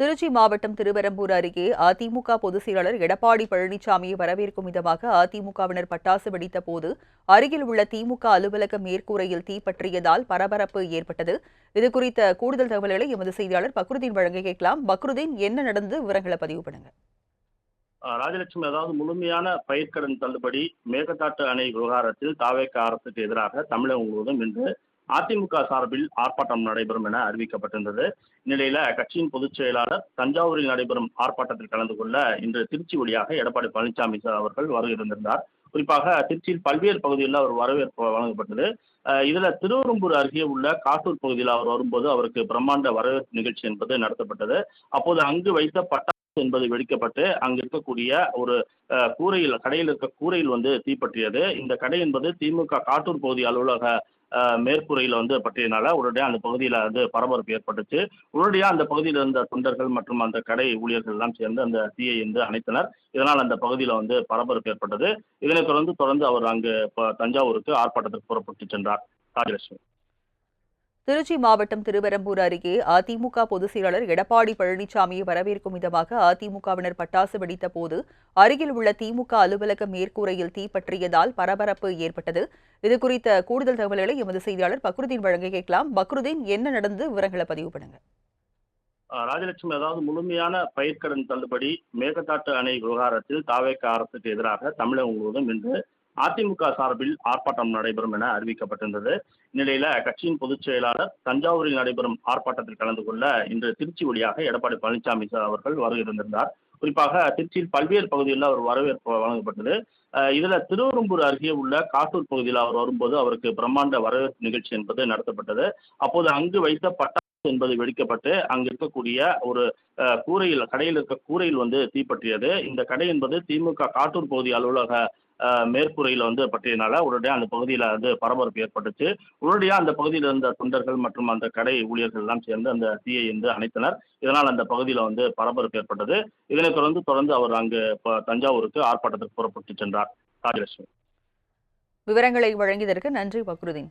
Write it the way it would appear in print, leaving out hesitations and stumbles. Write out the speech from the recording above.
திருச்சி மாவட்டம் திருவெறும்பூர் அருகே அதிமுக பொதுச் செயலாளர் எடப்பாடி பழனிசாமியை வரவேற்கும் விதமாக அதிமுகவினர் பட்டாசு வெடித்த போது அருகில் உள்ள திமுக அலுவலக மேற்கூரையில் தீப்பற்றியதால் பரபரப்பு ஏற்பட்டது. இதுகுறித்த கூடுதல் தகவல்களை எமது செய்தியாளர் பக்ருதீன் வழங்க கேட்கலாம். பக்ருதீன், என்ன நடந்து விவரங்களை பதிவு பண்ணுங்க. ராஜலட்சுமி, அதாவது முழுமையான பயிர்க்கடன் தள்ளுபடி மேகதாட்டு அணை விவகாரத்தில் தாவேக அரசுக்கு எதிராக தமிழகம் முழுவதும் இன்று அதிமுக சார்பில் ஆர்ப்பாட்டம் நடைபெறும் என அறிவிக்கப்பட்டிருந்தது. இந்நிலையில கட்சியின் பொதுச் செயலாளர் தஞ்சாவூரில் நடைபெறும் ஆர்ப்பாட்டத்தில் கலந்து கொள்ள இன்று திருச்சி வழியாக எடப்பாடி பழனிசாமி அவர்கள் வருகை இருந்திருந்தார். குறிப்பாக திருச்சியில் பல்வேறு பகுதிகளில் அவர் வரவேற்பு வழங்கப்பட்டது. இதுல திருவெறும்பூர் அருகே உள்ள காட்டூர் பகுதியில் அவர் வரும்போது அவருக்கு பிரம்மாண்ட வரவேற்பு நிகழ்ச்சி என்பது நடத்தப்பட்டது. அப்போது அங்கு வைத்த பட்டாசு என்பது வெடிக்கப்பட்டு அங்கு இருக்கக்கூடிய ஒரு கூரையில், கடையில் இருக்க கூரையில் தீப்பற்றியது. இந்த கடை என்பது திமுக காட்டூர் பகுதி அலுவலக மேற்கூரையில் பற்றியனால உடனடியாக அந்த பகுதியில் பரபரப்பு ஏற்பட்டுச்சு. உடனடியாக அந்த பகுதியில் இருந்த தொண்டர்கள் மற்றும் அந்த கடை ஊழியர்கள் எல்லாம் சேர்ந்து அந்த தீயை அணைத்தனர். இதனால் அந்த பகுதியில் பரபரப்பு ஏற்பட்டது. இதனைத் தொடர்ந்து அவர் அங்கு தஞ்சாவூருக்கு ஆர்ப்பாட்டத்திற்கு புறப்பட்டு சென்றார். ராஜலட்சுமி. திருச்சி மாவட்டம் திருவெறும்பூர் அருகே அதிமுக பொதுச் செயலாளர் எடப்பாடி பழனிசாமியை வரவேற்கும் விதமாக அதிமுகவினர் பட்டாசு வெடித்த போது அருகில் உள்ள திமுக அலுவலக மேற்கூரையில் தீப்பற்றியதால் பரபரப்பு ஏற்பட்டது. இதுகுறித்த கூடுதல் தகவல்களை எமது செய்தியாளர் பக்ருதீன் வழங்க கேட்கலாம். பக்ருதீன், என்ன நடந்து விவரங்களை பதிவு பண்ணுங்க. ராஜலட்சுமி, அதாவது முழுமையான பயிர்க்கடன் தள்ளுபடி மேகதாட்டு அணை விவகாரத்தில் தாவேக அரசுக்கு எதிராக தமிழகம் முழுவதும் இன்று அதிமுக சார்பில் ஆர்ப்பாட்டம் நடைபெறும் என அறிவிக்கப்பட்டிருந்தது. இந்நிலையில கட்சியின் பொதுச் செயலாளர் தஞ்சாவூரில் நடைபெறும் ஆர்ப்பாட்டத்தில் கலந்து கொள்ள இன்று திருச்சி வழியாக எடப்பாடி பழனிசாமி அவர்கள் வருகை இருந்திருந்தார். குறிப்பாக திருச்சியில் பல்வேறு பகுதிகளில் அவர் வரவேற்பு வழங்கப்பட்டது. இதுல திருவெறும்பூர் அருகே உள்ள காட்டூர் பகுதியில் அவர் வரும்போது அவருக்கு பிரம்மாண்ட வரவேற்பு நிகழ்ச்சி என்பது நடத்தப்பட்டது. அப்போது அங்கு வைத்த பட்டாசு என்பது வெடிக்கப்பட்டு அங்கு இருக்கக்கூடிய ஒரு கூரையில், கடையில் இருக்க கூரையில் தீப்பற்றியது. இந்த கடை என்பது திமுக காட்டூர் பகுதி அலுவலக மேற்கூரையில் பற்றியனால உடனடியாக அந்த பகுதியில் பரபரப்பு ஏற்பட்டுச்சு. உடனடியாக அந்த பகுதியில் இருந்த தொண்டர்கள் மற்றும் அந்த கடை ஊழியர்கள் எல்லாம் சேர்ந்து அந்த தீயை அணைத்தனர். இதனால் அந்த பகுதியில் பரபரப்பு ஏற்பட்டது. இதனைத் தொடர்ந்து அவர் அங்கு தஞ்சாவூருக்கு ஆர்ப்பாட்டத்திற்கு புறப்பட்டு சென்றார். ராஜலட்சுமி. விவரங்களை வழங்கியதற்கு நன்றி பக்ருதீன்.